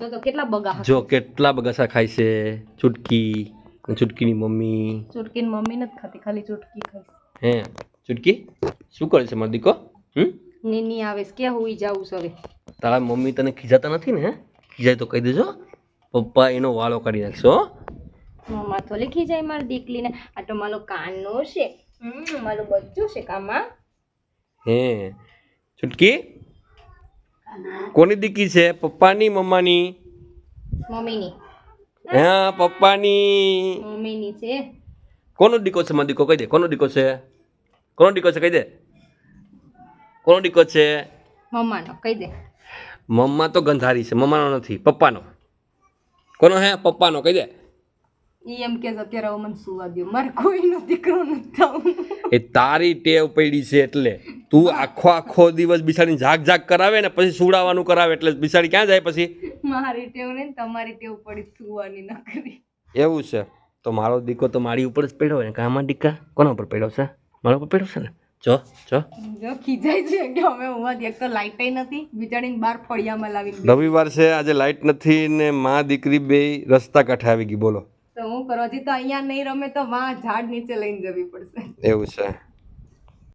તો કેટલા બગા જો કેટલા બગાસા ખાય છે ચૂટકી, ચૂટકીની મમ્મી. ચૂટકીની મમ્મી નથી ખાતી, ખાલી ચૂટકી ખાય. હે ચૂટકી શું કરે છે મારો દીકો? નીની આવે છે, ક્યાં હોઈ જાવું છે હવે? તારા મમ્મી તને ખીજાતા નથી ને? ખીજાય તો કહી દેજો, પપ્પા એનો વાળો કાઢી નાખશો. મમ્મા તો લીખી જાય મારી દીકરીને. આ તો મારો કાનનો છે, મારું બચ્ચું છે કામાં. હે ચૂટકી કોની દીકી છે? પપ્પાની મમ્માની? મમ્મીની. હા પપ્પાની. મમ્મીની છે. કોનો દીકો છે મારો દીકો? કહી દે કોનો દીકો છે? કોનો દીકો છે કહી દે. કોનો દીકો છે? મમ્માનો કહી દે. મમ્મા તો ગંધારી છે, મમ્માનો નથી, પપ્પાનો. કોનો હે? પપ્પાનો કહી દે. ઈ એમ કે અત્યારે હવે મને સુવા દો, મારે કોઈનો દીકરો નથી થવું. એ તારી ટેવ પડી છે એટલે તું આખો દિવસ બિસાડી જાગ જાગ કરાવે ને પછી સુડાવાનું કરાવે એટલે બિસાડી ક્યાં જાય પછી? મારી ટેવ ને તમારી ટેવ પડી સુવાની ન કરી. એવું છે તો મારો દીકો તો મારી ઉપર જ પડ્યો ને? કામાં દીકા કોના ઉપર પડ્યો છે? મારા ઉપર પડ્યો છે ને? જો ખીજાય છે કે હવે હોવા દે. એક તો લાઈટ નથી, બિચારીને બાર ફળિયામાં લાવી. રવિવાર છે આજે, લાઈટ નથી ને માં દીકરી બે રસ્તા કાંઠે આવી ગઈ. બોલો તો હું કરો? હજી તો અહીંયા નહીં રમે તો વાં ઝાડ નીચે લઈને જવી પડશે. એવું છે.